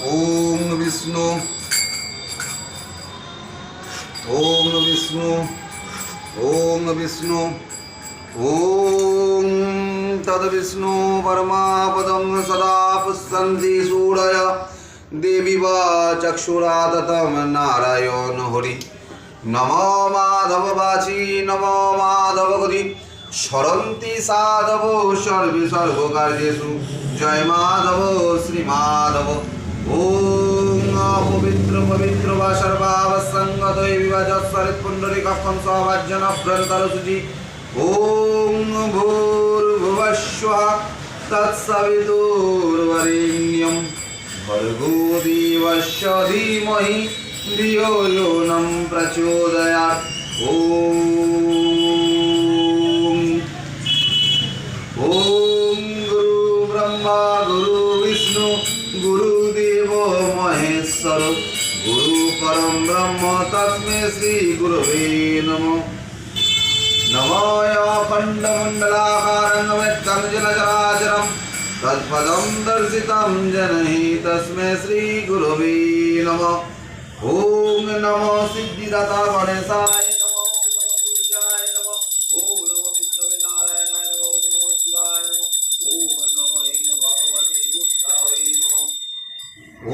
ওম বিষ্ণু ওম বিষ্ণু ওম বিষ্ণু ওম তদ বিষ্ণু পরমাপদং সদা পুষ্পন্তি সূরয় দেবী বা চক্ষুরা ততম নারায়ণ হরি নমো মাধব বাচি নমো মাধব গতি স্মরন্তি সাধব সর্বে সর্বকার্যেষু জয় মাধব শ্রী মাধব ওম পবিত্র পবিত্র বা সর্বাবসঙ্গত বিভাজৎসরিত পুণ্ডরিকক্ষং সভাজ্জন ভ্রন্তরসুচি ওম ভূর্ভুবস্বঃ তৎসবিতুর্বরেণ্যং ভর্গো দেবস্য ধীমহি ধিयो यो न प्रचोदयात् ओम गुरु ब्रह्मा गुरु विष्णु गुरुदेव महेश्वर गुरु परम ब्रह्म तस्मै श्री गुरवे नमः नमः खण्डमण्डलाकारं व्यक्तं जलचराचरं तत्पदं दर्शितं जनैः तस्मै श्री गुरवे नमः ओम नमो सिद्धिदाता गणेशाय नमो ओम नमो दुर्गाय नमो ओम नमो विष्णवे नारायणाय नमो ओम नमो शिवाय नमो ओम नमो ऐं भगवते दुर्गाय नमो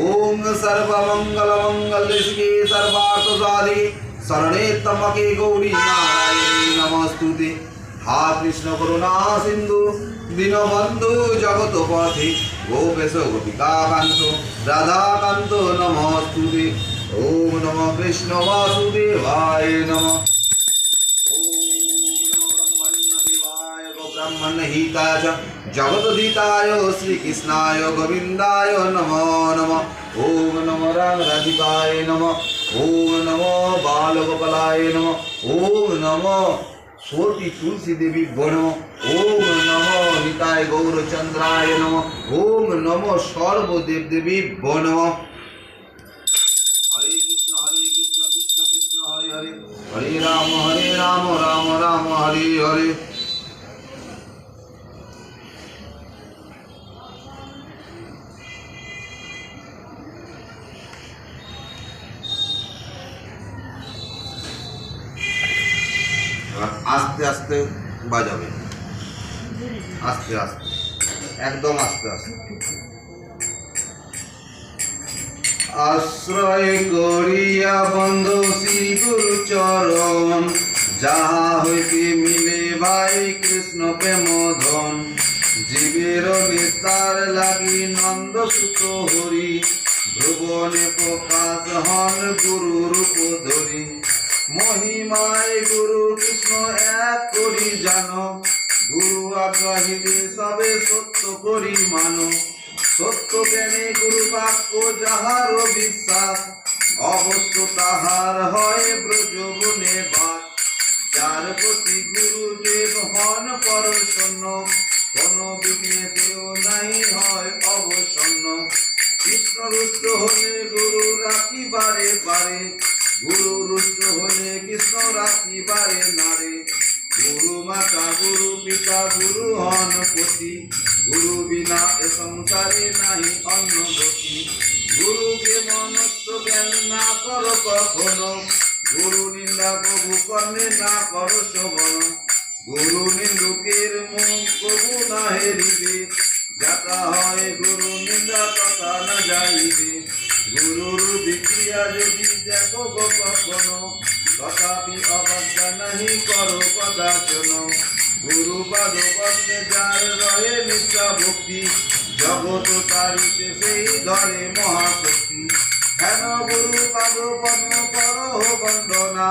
ओम सर्वमंगलमंगल्ये शिवे सर्वार्थसाधिके शरणे त्र्यंबके गौरी नारायणी नमोस्तुते हा कृष्ण करुणा सिंधु दीनबंधु जगतपथे गोपेश गोपिकाकान्त राधाकान्त नमोस्तुते ओम नमो कृष्ण वासुदेवाय नमः ओम नमो ब्रह्मण्यदेवाय ब्रह्मण्यहिताय च जगद्धिताय श्रीकृष्णाय गोविन्दाय नमो नमः ओम नमो राधिकाय नमः ओम नमो बालगोपालाय नमः ओम नमो सोटी तुलसी देवी नमः ओम नमो निताय गौरचंद्राय नमः ओम नमो सर्वदेव देवी नमः हरे राम राम राम हरे हरे आस्ते आस्ते बाजाबे आस्ते आस्ते एकदम आस्ते आस्ते आश्रय करिया बंध श्री गुरु चरण जहाँ हईते मिले भाई कृष्ण प्रेम धन जीवेर निस्तार लगी नंद सुत हरि ध्रुवने प्रकाश हन गुरु रूप धरि महिमाय गुरु कृष्ण एक करि जानो गुरु आग्रहिते सबे सत्य करि मानो सत्य ज्ञानी गुरु बाक्य जाहार विश्वास अवश्य ताहार हय ब्रजबने बास जार प्रति गुरुदेव हन परसन्न कोनो विघ्ने सेओ नाहि हय अवसन्न कृष्ण रुष्ट हले गुरु राखिबारे पारे गुरु रुष्ट हले कृष्ण राखिबारे नारे गुरु माता गुरु पिता गुरु हन पति गुरु बिना ए संसारे नहीं अन्न गति गुरु के मनुष्य ज्ञान ना करो कखनो गुरु निंदा प्रभु कर्णे ना करो शोभन गुरु निंदुकेर मुख प्रभु ना हेरिबे जाता है गुरु निंदा तथा न जाइबे गुरुर विक्रिया यदि देखो गो कखनो तथापि अवज्ञा नहीं करो कदाचन गुरु पद पद्मे जार रहे निष्ठा भक्ति जगत तारिते से धरे महाशक्ति हेन गुरु पद पद्म करो वंदना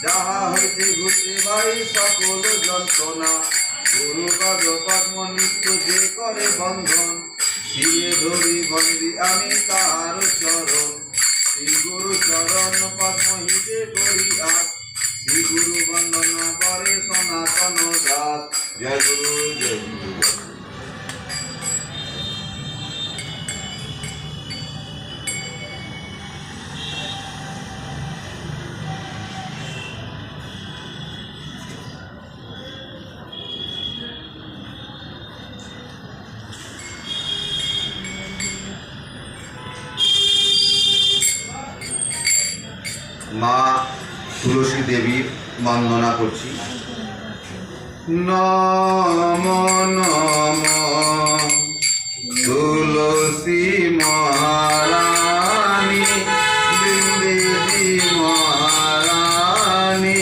जहाँ हईते घुटे भाई सकल जंत्रणा गुरु पद पद्म नित्य जे करे बंधन शिरे धरि बंदी आमी ताहार चरण श्री गुरु चरण पद्म हिते करि आस श्री गुरु वंदना करे सनातन दास जय गुरु जय गुरु। মা তুলসী দেবীর বন্দনা করছি। নম নম তুলসী মহারানী বৃন্দেবী মহারানী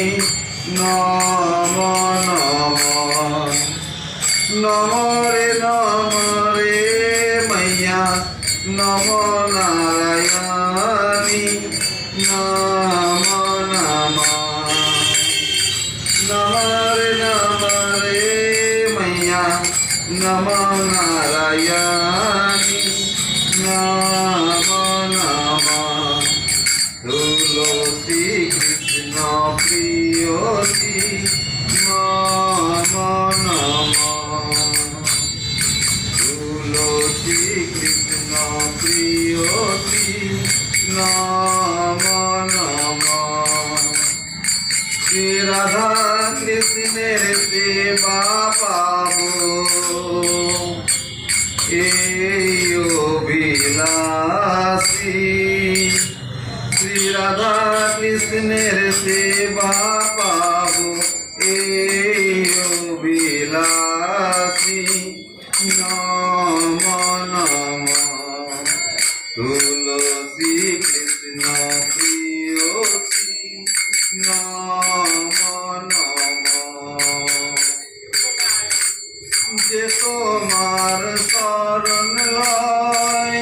নম নম নম রে মাইয়া নম নারায়ণী নম নম নম রে মাইয়া নম নারায়ণী নম নম তুলসী কৃষ্ণ প্রিয়সী নম নম তুলসী কৃষ্ণ প্রিয়সী নম নম শ্রী রাধা কৃষ্ণের সেবা পাবো এই অভিলাষী শ্রী রাধা কৃষ্ণের সেবা পাবো এই অভিলাষী নম নম তুলসী কৃষ্ণ প্রিয়সী নম নম যে তোমার শরণ লয়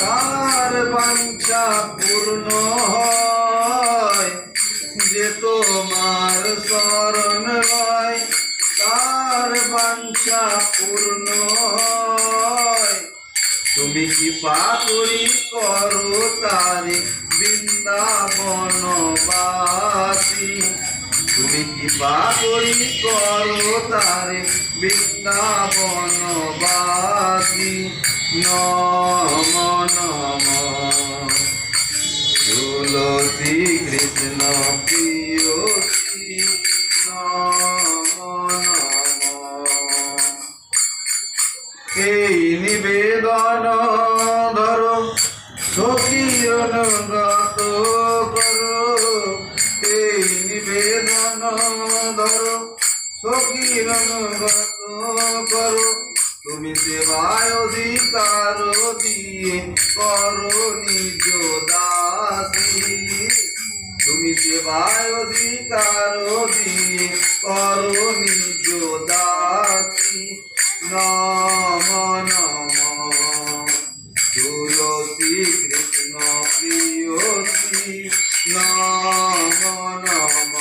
তার বাঞ্ছা পূর্ণ হয় যে তোমার শরণ লয় তার বাঞ্ছা পূর্ণ হয় তুমি কৃপা করি করো তারে বৃন্দাবনবাসী তুমি কৃপা করি করো তারে বৃন্দাবনবাসী নম নম তুলসী কৃষ্ণ প্রিয়সী নম নম এই নিবেদন ধরো সখীর অনুগত করো এই নিবেদন ধরো সখীর অনুগত করো তুমি সেবায় অধিকার দিয়ে করো নিজ দাসী তুমি সেবায় অধিকার দিয়ে করো নিজ দাসী নম নম তুলসী কৃষ্ণ প্রিয়সী নম নম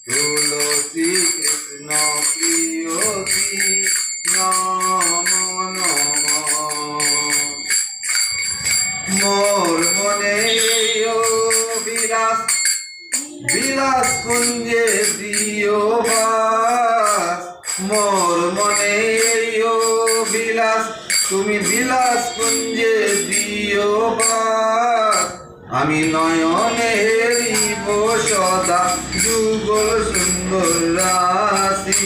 তুলসী কৃষ্ণ প্রিয়সী নম নম মোর মনে বিলাস বিলাস কুঞ্জে দিও বাস মোর মনে বিলাস তুমি বিলাস কুঞ্জে দিও বাস আমি নয়নে হেরিব সদা যুগল সুন্দর রাশি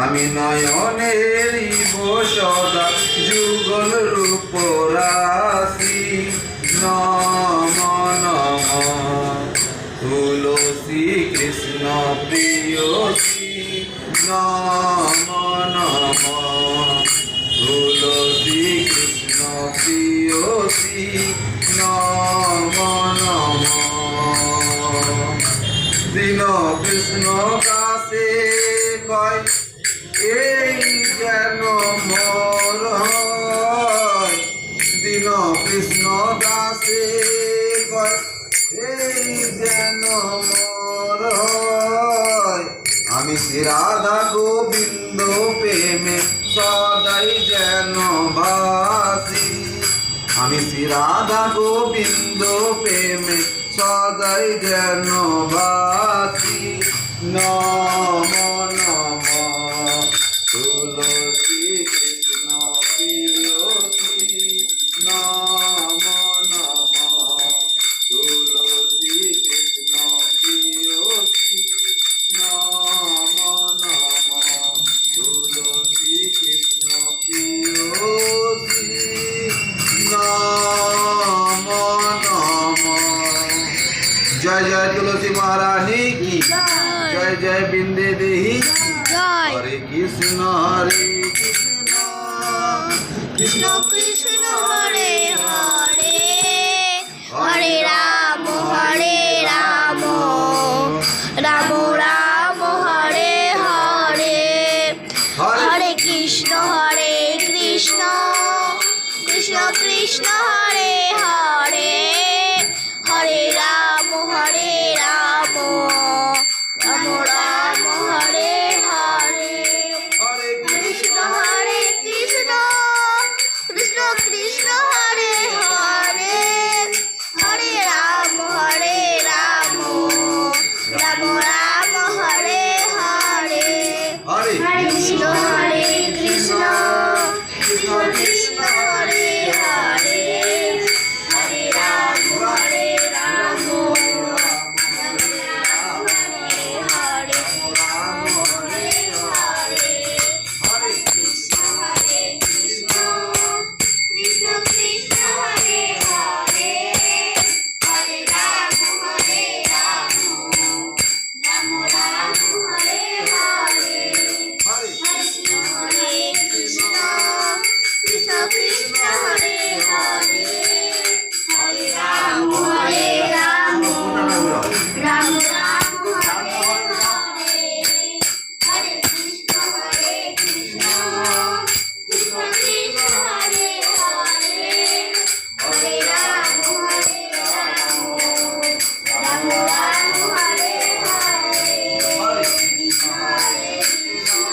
আমি নয়নে হেরিব সদা যুগল রূপ রাশি নম নম তুলসী কৃষ্ণ প্রিয়সী নম নম তুলসী কৃষ্ণ প্রিয়সী নম নম দীন কৃষ্ণ কাছে কয় এই যেন মোর হয় দীন কৃষ্ণ দাসে কয় এই যেন মোর হয় আমি শ্রী রাধা গোবিন্দ প্রেমে সদাই যেন ভাসি আমি শ্রী রাধা গোবিন্দ প্রেমে সদাই যেন ভাসি নম নম তুলসী কৃষ্ণ প্রিয়সী নম নম তুলসী কৃষ্ণ প্রিয়সী নম নম তুলসী কৃষ্ণ প্রিয়সী নম নম जय तुलसी महारानी की जय जय बिंदे देही জয় हरे कृष्ण কৃষ্ণ কৃষ্ণ হরে হরে হরে রাম রাম রাম হরে হরে হরে কৃষ্ণ কৃষ্ণ কৃষ্ণ হরে হরে হরে রাম রাম রাম হরে হরে हरे কৃষ্ণ কৃষ্ণ কৃষ্ণ কৃষ্ণ হরে হরে হরে রাম রাম রাম হরে হরে हरे কৃষ্ণ কৃষ্ণ কৃষ্ণ কৃষ্ণ হরে হরে হরে রাম রাম হরে হরে হরে কৃষ্ণ কৃষ্ণ কৃষ্ণ কৃষ্ণ হরে হরে হরে রাম রাম রাম হরে হরে हरे হরে কৃষ্ণ কৃষ্ণ কৃষ্ণ হরে হরে হরে রাম রাম রাম হরে হরে হরে কৃষ্ণ কৃষ্ণ কৃষ্ণ কৃষ্ণ হরে হরে হরে রাম রাম রাম হরে হরে हरे কৃষ্ণ কৃষ্ণ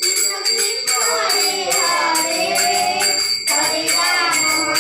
কৃষ্ণ কৃষ্ণ হরে হরে হরে রাম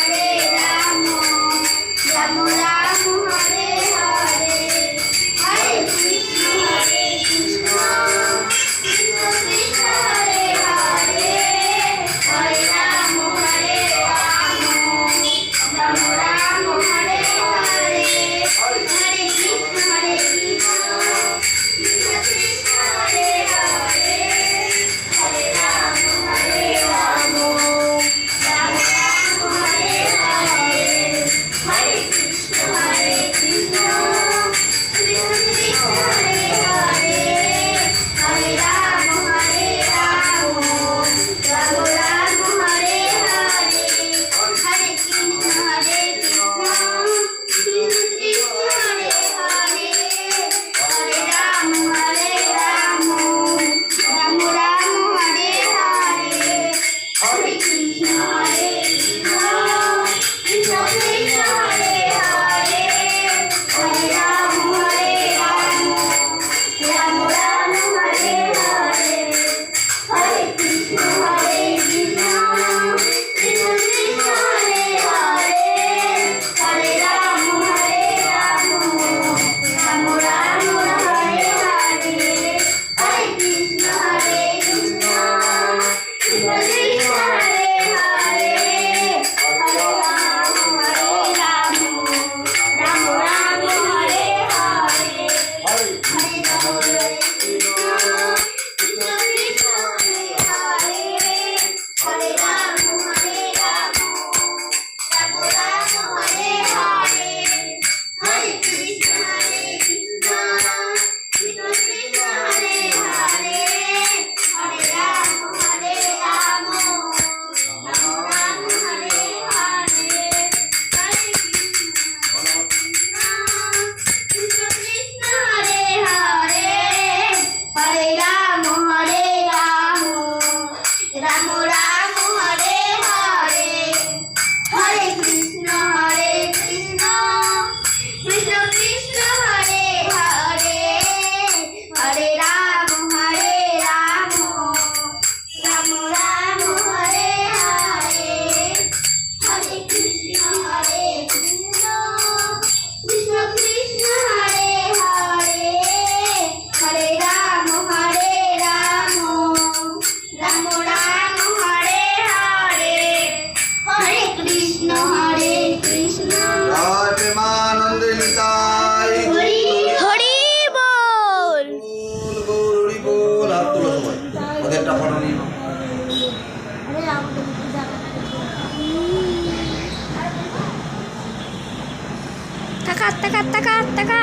টাকা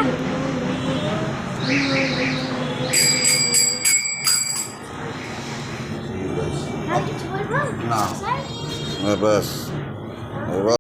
আর কিছু বলবো না স্যার ব্যাস এবার